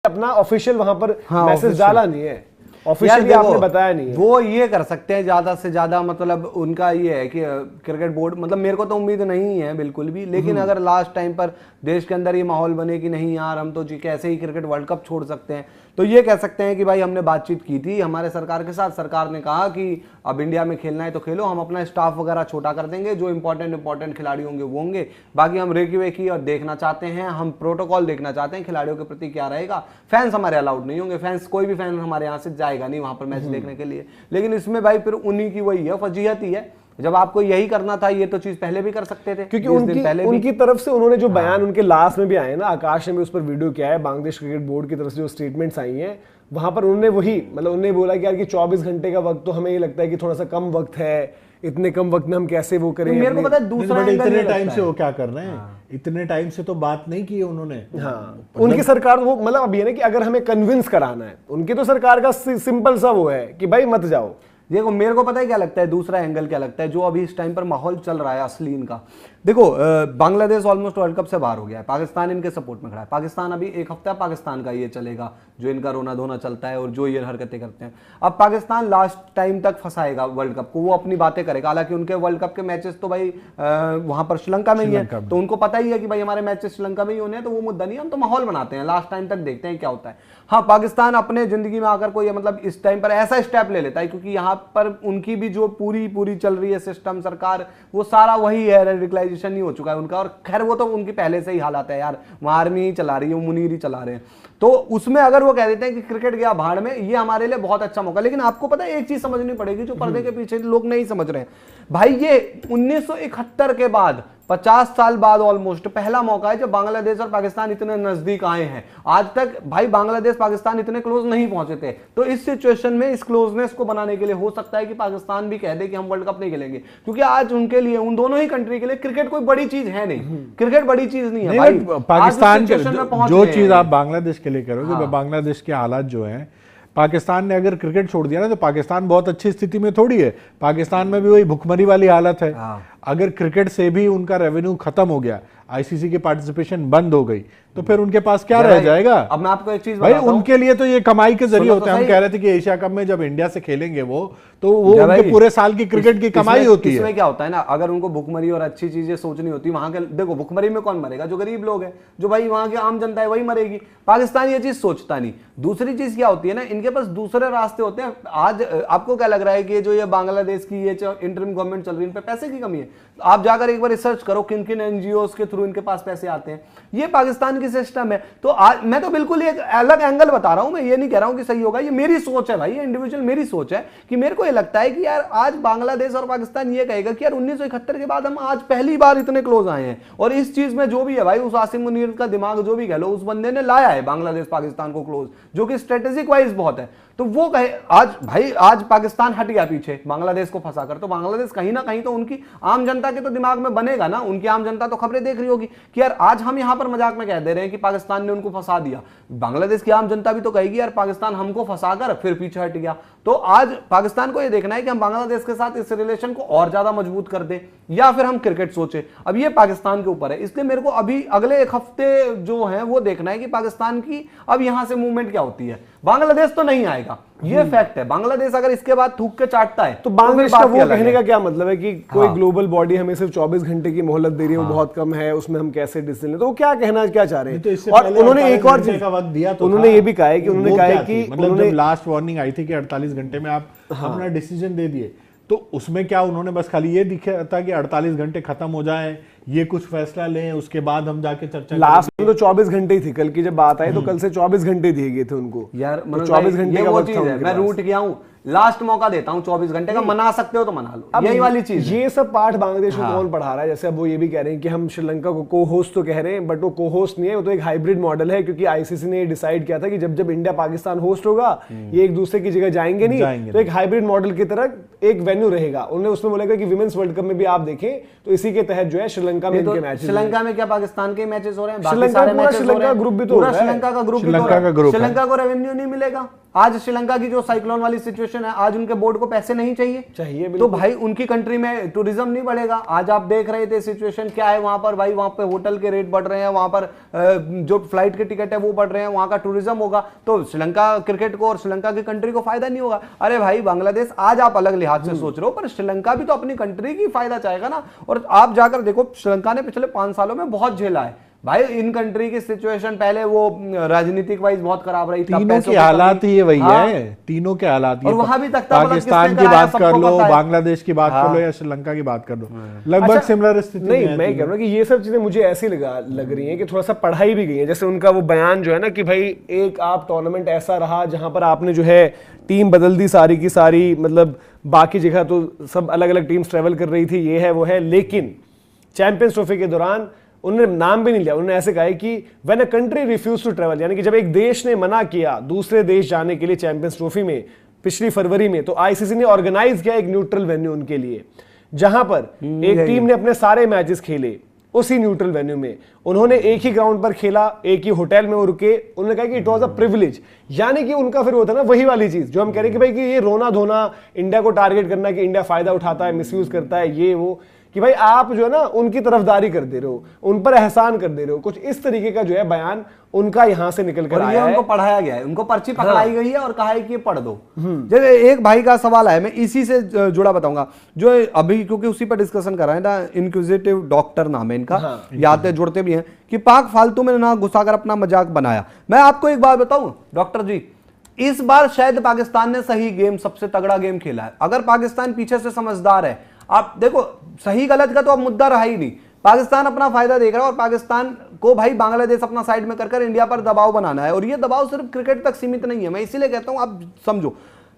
अपना ऑफिशियल वहां पर मैसेज डाला नहीं है, ऑफिशियली आपने बताया नहीं है। वो ये कर सकते हैं ज्यादा से ज्यादा, मतलब उनका ये है कि क्रिकेट बोर्ड, मतलब मेरे को तो उम्मीद नहीं है बिल्कुल भी, लेकिन अगर लास्ट टाइम पर देश के अंदर ये माहौल बने कि नहीं यार हम तो जी कैसे ही क्रिकेट वर्ल्ड कप छोड़ सकते हैं, तो ये कह सकते हैं कि भाई हमने बातचीत की थी हमारे सरकार के साथ, सरकार ने कहा कि अब इंडिया में खेलना है तो खेलो, हम अपना स्टाफ वगैरह छोटा कर देंगे, जो इंपॉर्टेंट खिलाड़ी होंगे वो होंगे, बाकी हम रेकी वेकी और देखना चाहते हैं, हम प्रोटोकॉल देखना चाहते हैं खिलाड़ियों के प्रति क्या रहेगा, फैंस हमारे अलाउड नहीं होंगे, फैंस कोई भी फैन हमारे यहाँ से जाएगा नहीं वहां पर मैच देखने के लिए। लेकिन इसमें भाई फिर उन्हीं की वही है फजीहत ही है, जब आपको यही करना था ये तो चीज पहले भी कर सकते थे, क्योंकि उनकी तरफ से उन्होंने जो बयान उनके लास्ट में भी आए ना, आकाश ने भी उस पर वीडियो किया है, बांग्लादेश क्रिकेट बोर्ड की तरफ से जो स्टेटमेंट्स आई हैं वहां पर उन्होंने वही, मतलब उन्होंने बोला कि यार कि 24 घंटे का वक्त तो हमें ये लगता है कि थोड़ा सा कम वक्त है, इतने कम वक्त में हम कैसे वो करें। मेरे को पता है दूसरा इतने टाइम से वो क्या कर रहे हैं, इतने टाइम से तो बात नहीं की उन्होंने। हाँ, उनकी सरकार वो, मतलब अब ये ना कि अगर हमें कन्विंस कराना है, उनकी तो सरकार का सिंपल सा वो है कि भाई मत जाओ। देखो मेरे को पता है क्या लगता है, दूसरा एंगल क्या लगता है जो अभी इस टाइम पर माहौल चल रहा है अश्लील का। देखो बांग्लादेश ऑलमोस्ट वर्ल्ड कप से बाहर हो गया है, पाकिस्तान इनके सपोर्ट में खड़ा है, पाकिस्तान अभी एक हफ्ता पाकिस्तान का ये चलेगा जो इनका रोना धोना चलता है और जो ये हरकतें करते हैं। अब पाकिस्तान लास्ट टाइम तक फंसाएगा वर्ल्ड कप को, वो अपनी बातें करेगा, हालांकि उनके वर्ल्ड कप के मैचेस तो भाई वहां पर श्रीलंका में ही है, तो उनको पता ही है कि भाई हमारे मैचेस श्रीलंका में ही होने हैं, तो वो मुद्दा नहीं, हम तो माहौल बनाते हैं, लास्ट टाइम तक देखते हैं क्या होता है। हाँ, पाकिस्तान अपने जिंदगी में आकर कोई मतलब इस टाइम पर ऐसा स्टेप ले लेता है, क्योंकि यहाँ पर उनकी भी जो पूरी चल रही है सिस्टम सरकार, वो सारा वही है, रेडिकलाइजेशन ही हो चुका है उनका, और खैर वो तो उनकी पहले से ही हालात है यार, वहां आर्मी ही चला रही है, मुनीर ही चला रहे हैं, तो उसमें अगर वो कह देते हैं कि क्रिकेट गया भाड़ में, ये हमारे लिए बहुत अच्छा मौका। लेकिन आपको पता है एक चीज समझनी पड़ेगी जो पर्दे के पीछे लोग नहीं समझ रहे हैं भाई, ये 1971 के बाद 50 साल बाद ऑलमोस्ट पहला मौका है जब बांग्लादेश और पाकिस्तान इतने नजदीक आए हैं। आज तक भाई बांग्लादेश पाकिस्तान इतने क्लोज नहीं पहुंचे थे, तो इस सिचुएशन में इस क्लोजनेस को बनाने के लिए हो सकता है कि पाकिस्तान भी कह दे कि हम वर्ल्ड कप नहीं खेलेंगे, क्योंकि आज उनके लिए, उन दोनों ही कंट्री के लिए क्रिकेट कोई बड़ी चीज है नहीं, क्रिकेट बड़ी चीज नहीं है भाई। पाकिस्तान के जो चीज आप बांग्लादेश के लिए करोगे, बांग्लादेश के हालात जो है, पाकिस्तान ने अगर क्रिकेट छोड़ दिया ना तो पाकिस्तान बहुत अच्छी स्थिति में थोड़ी है, पाकिस्तान में भी वही भुखमरी वाली हालत है। अगर क्रिकेट से भी उनका रेवेन्यू खत्म हो गया, आईसीसी की पार्टिसिपेशन बंद हो गई, तो फिर उनके पास क्या रह जाएगा। अब मैं आपको एक चीज भाई, उनके लिए तो ये कमाई के जरिए होता है। हम कह रहे थे कि एशिया कप में जब इंडिया से खेलेंगे वो उनके पूरे साल की क्रिकेट की कमाई होती है। इसमें क्या होता है ना, अगर उनको भुखमरी और अच्छी चीजें सोचनी होती, वहां के देखो भुखमरी में कौन मरेगा, जो गरीब लोग हैं, जो भाई वहां की आम जनता है वही मरेगी। पाकिस्तान ये चीज सोचता नहीं। दूसरी चीज क्या होती है ना, इनके पास दूसरे रास्ते होते हैं। आज आपको क्या लग रहा है कि जो ये बांग्लादेश की ये इंटरिम गवर्नमेंट चल रही है, इन पे पैसे की कमी है? आप जाकर एक बार रिसर्च करो किन किन एनजीओ के थ्रू इनके पास पैसे आते हैं। ये पाकिस्तान की सिस्टम है। तो आज मैं तो बिल्कुल एक अलग एंगल बता रहा हूं, मैं ये नहीं कह रहा हूं कि सही होगा, ये मेरी सोच है भाई, ये इंडिविजुअल मेरी सोच है कि मेरे को ये लगता है कि यार आज बांग्लादेश और पाकिस्तान ये कहेगा कि यार 1971 के बाद हम आज पहली बार इतने क्लोज आए हैं, और इस चीज में जो भी है भाई, उस आसिम मुनीर का दिमाग जो भी कह लो, उस बंदे ने लाया है बांग्लादेश पाकिस्तान को क्लोज, जो कि स्ट्रेटेजिक वाइज बहुत है। तो वो कहे आज भाई, आज पाकिस्तान हट गया पीछे बांग्लादेश को फंसाकर, तो बांग्लादेश कहीं ना कहीं तो उनकी आम जनता के तो दिमाग में बनेगा ना, उनकी आम जनता तो खबरें देख रही होगी कि यार आज हम यहां पर मजाक में कह दे रहे हैं कि पाकिस्तान ने उनको फंसा दिया, बांग्लादेश की आम जनता भी तो कहेगी यार पाकिस्तान हमको फंसाकर फिर पीछे हट गया। तो आज पाकिस्तान को यह देखना है कि हम बांग्लादेश के साथ इस रिलेशन को और ज्यादा मजबूत कर दें या फिर हम क्रिकेट सोचे। अब ये पाकिस्तान के ऊपर है, इसलिए मेरे को अभी अगले एक हफ्ते जो है वो देखना है कि पाकिस्तान की अब यहां से मूवमेंट क्या होती है। बांग्लादेश तो नहीं आएगा, ये फैक्ट है। बांग्लादेश अगर इसके बाद थूक के चाटता है तो बांग्लादेश का वो कहने का क्या मतलब है कि कोई ग्लोबल बॉडी हमें सिर्फ 24 घंटे की मोहलत दे रही है, वो बहुत कम है, उसमें हम कैसे डिसीजन लें, तो वो क्या कहना, क्या चाह रहे हैं। और उन्होंने एक और चीज का वक्त दिया, तो उन्होंने ये भी कहा है कि उन्होंने कहा कि मतलब जब लास्ट वार्निंग आई थी कि 48 घंटे में आप अपना डिसीजन दे दिए, तो उसमें क्या उन्होंने बस खाली ये दिखा था कि 48 घंटे खत्म हो जाए, ये कुछ फैसला लें, उसके बाद हम जाके चर्चा। लास्ट में तो 24 घंटे ही थी, कल की जब बात आई तो कल से 24 घंटे दिए गए थे उनको यार। 24 घंटे का वक्त था। मैं रूठ गया हूं, लास्ट मौका देता हूं 24 घंटे का, मना सकते हो तो मना लो, यही वाली चीज। ये सब पाठ बांग्लादेश को कौन पढ़ा रहा है? जैसे अब वो ये भी कह रहे हैं कि हम श्रीलंका को को होस्ट तो कह रहे हैं, बट वो को होस्ट नहीं है, वो तो एक हाइब्रिड मॉडल है, क्योंकि आईसीसी ने डिसाइड किया था कि जब जब इंडिया पाकिस्तान होस्ट होगा, ये एक दूसरे की जगह जाएंगे नहीं, तो एक हाइब्रिड मॉडल की तरह एक वेन्यू रहेगा। उन्होंने उसमें बोला कि विमेंस वर्ल्ड कप में भी आप देखें तो इसी के तहत जो है श्रीलंका में इनके मैच, श्रीलंका में क्या पाकिस्तान के मैचेस हो रहे हैं, श्रीलंका ग्रुप भी तो श्रीलंका का ग्रुप, श्रीलंका को रेवेन्यू नहीं मिलेगा। आज श्रीलंका की जो साइक्लोन वाली सिचुएशन है, आज उनके बोर्ड को पैसे नहीं चाहिए तो भाई उनकी कंट्री में टूरिज्म नहीं बढ़ेगा। आज आप देख रहे थे सिचुएशन क्या है वहां पर, भाई वहां पे होटल के रेट बढ़ रहे हैं, वहां पर जो फ्लाइट के टिकट है वो बढ़ रहे हैं, वहां का टूरिज्म होगा तो श्रीलंका क्रिकेट को और श्रीलंका की कंट्री को फायदा नहीं होगा। अरे भाई बांग्लादेश आज आप अलग लिहाज से सोच रहे हो, पर श्रीलंका भी तो अपनी कंट्री की फायदा चाहेगा ना। और आप जाकर देखो श्रीलंका ने पिछले 5 सालों में बहुत झेला है भाई। इन कंट्री की सिचुएशन पहले वो राजनीतिक वाइज बहुत खराब रही, तीनों के हालात ही वही है, तीनों के हालात। और वहां भी पाकिस्तान की बात कर लो, बांग्लादेश की बात कर लो या श्रीलंका की बात कर लो, लगभग सिमिलर स्थिति। नहीं, मैं कह रहा हूँ कि ये सब चीजें मुझे ऐसी लग रही हैं कि थोड़ा सा पढ़ाई भी गई है। जैसे उनका वो बयान जो है ना कि भाई एक आप टूर्नामेंट ऐसा रहा जहां पर आपने जो है टीम बदल दी सारी की सारी, मतलब बाकी जगह तो सब अलग अलग टीम्स ट्रेवल कर रही थी, ये है वो है, लेकिन चैंपियंस ट्रॉफी के दौरान उन्होंने नाम भी नहीं लिया। उन्होंने ऐसे कहा है कि when a country refuse to travel, यानी कि जब एक देश ने मना किया दूसरे देश जाने के लिए चैंपियंस ट्रॉफी में पिछली फरवरी में, तो आईसीसी ने ऑर्गेनाइज किया एक न्यूट्रल वेन्यू उनके लिए, जहां पर एक टीम ने अपने सारे मैचेस खेले उसी न्यूट्रल वेन्यू में। उन्होंने एक ही ग्राउंड पर खेला, एक ही होटल में वो रुके। उन्होंने कहा कि इट वाज अ प्रिविलेज, यानी कि उनका फिर होता है ना वही वाली चीज जो हम कह रहे हैं कि भाई कि ये रोना धोना, इंडिया को टारगेट करना कि इंडिया फायदा उठाता है, मिसयूज करता है, ये वो, कि भाई आप जो है ना उनकी तरफदारी कर दे रहे हो, उन पर एहसान कर दे रहे हो, कुछ इस तरीके का जो है बयान उनका यहां से निकल कर आया है। उनको पढ़ाया गया है, उनको पर्ची पकड़ाई गई है और कहा है कि ये पढ़ दो। जैसे एक भाई का सवाल है, मैं इसी से जुड़ा बताऊंगा, जो अभी क्योंकि उसी पर डिस्कशन कर रहे हैं ना, इनक्विजिटिव डॉक्टर नाम है इनका, याद जुड़ते भी हैं कि पाक फालतू में ना घुसाकर अपना मजाक बनाया। मैं आपको एक बात बताऊं डॉक्टर जी, इस बार शायद पाकिस्तान ने सही गेम, सबसे तगड़ा गेम खेला है। अगर पाकिस्तान पीछे से समझदार है, आप देखो सही गलत का तो अब मुद्दा रहा ही नहीं, पाकिस्तान अपना फायदा देख रहा है और पाकिस्तान को भाई बांग्लादेश अपना साइड में कर इंडिया पर दबाव बनाना है। और ये दबाव सिर्फ क्रिकेट तक सीमित नहीं है, मैं इसीलिए कहता हूं आप समझो,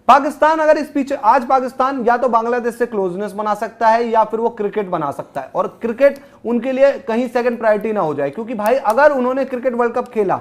पाकिस्तान अगर इस पीछे, आज पाकिस्तान या तो बांग्लादेश से क्लोजनेस बना सकता है या फिर वो क्रिकेट बना सकता है, और क्रिकेट उनके लिए कहीं सेकंड प्रायोरिटी ना हो जाए। क्योंकि भाई अगर उन्होंने क्रिकेट वर्ल्ड कप खेला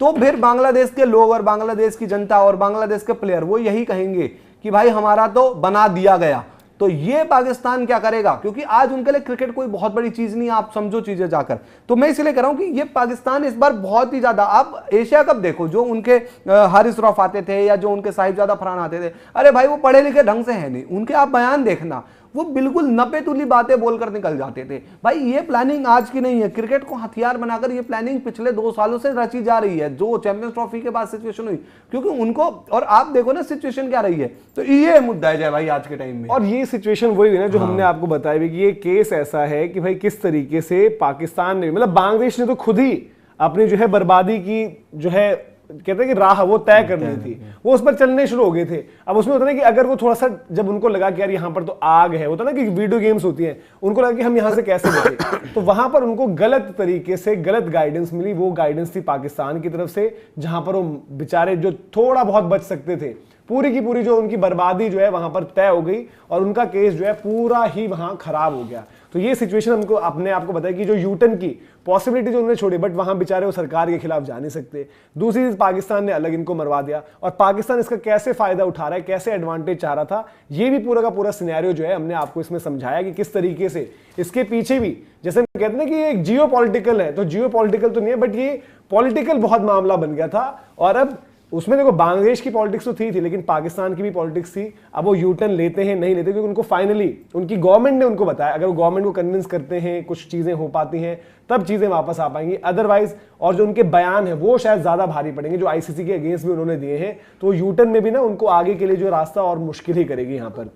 तो फिर बांग्लादेश के लोग और बांग्लादेश की जनता और बांग्लादेश के प्लेयर वो यही कहेंगे कि भाई हमारा तो बना दिया गया। तो ये पाकिस्तान क्या करेगा, क्योंकि आज उनके लिए क्रिकेट कोई बहुत बड़ी चीज नहीं है, आप समझो चीजें जाकर। तो मैं इसलिए कह रहा हूं कि ये पाकिस्तान इस बार बहुत ही ज्यादा, आप एशिया कप देखो, जो उनके हारिस रौफ आते थे या जो उनके साहिबजादा फरहान आते थे, अरे भाई वो पढ़े लिखे ढंग से है नहीं, उनके आप बयान देखना, वो बिल्कुल नपे तुली बातें बोलकर निकल जाते थे। भाई ये प्लानिंग आज की नहीं है, क्रिकेट को हथियार बनाकर ये प्लानिंग पिछले 2 सालों से रची जा रही है, जो चैंपियंस ट्रॉफी के बाद सिचुएशन हुई, क्योंकि उनको, और आप देखो ना सिचुएशन क्या रही है, तो ये मुद्दा है जय भाई आज के टाइम में। और ये सिचुएशन वही है ना जो हमने आपको बताया भी कि ये केस ऐसा है कि भाई किस तरीके से पाकिस्तान ने, मतलब बांग्लादेश ने तो खुद ही अपनी जो है बर्बादी की जो है कहते हैं कि राह वो तय कर ली थी, वो उस पर चलने शुरू हो गए थे। अब उसमें होता है ना कि अगर वो थोड़ा सा, जब उनको लगा कि यार यहाँ पर तो आग है, होता है ना कि वीडियो गेम्स होती हैं, उनको लगा कि हम यहाँ से कैसे बचे, तो वहां पर उनको गलत तरीके से गलत गाइडेंस मिली। वो गाइडेंस थी पाकिस्तान की तरफ से, जहां पर वो बेचारे जो थोड़ा बहुत बच सकते थे, पूरी की पूरी जो उनकी बर्बादी जो है वहां पर तय हो गई और उनका केस जो है पूरा ही वहां खराब हो गया। तो ये सिचुएशन हमको अपने आपको बताया कि जो यूटर्न की पॉसिबिलिटी जो उन्होंने छोड़ी, बट वहां बेचारे वो सरकार के खिलाफ जा नहीं सकते। दूसरी चीज, पाकिस्तान ने अलग इनको मरवा दिया, और पाकिस्तान इसका कैसे फायदा उठा रहा है, कैसे एडवांटेज चाह रहा था, ये भी पूरा का पूरा सिनेरियो जो है हमने आपको इसमें समझाया कि किस तरीके से इसके पीछे भी, जैसे हम कहते हैं कि ये एक जियो पॉलिटिकल है, तो जियो पॉलिटिकल तो नहीं है, बट ये पॉलिटिकल बहुत मामला बन गया था। और अब उसमें देखो बांग्लादेश की पॉलिटिक्स तो थी, लेकिन पाकिस्तान की भी पॉलिटिक्स थी। अब वो यूटर्न लेते हैं नहीं लेते, क्योंकि उनको फाइनली उनकी गवर्नमेंट ने उनको बताया, अगर वो गवर्नमेंट को कन्विंस करते हैं, कुछ चीजें हो पाती हैं, तब चीजें वापस आ पाएंगी। अदरवाइज, और जो उनके बयान है वो शायद ज्यादा भारी पड़ेंगे, जो आईसीसी के अगेंस्ट भी उन्होंने दिए हैं, तो यूटर्न में भी ना उनको आगे के लिए जो रास्ता और मुश्किल ही करेगी यहाँ पर।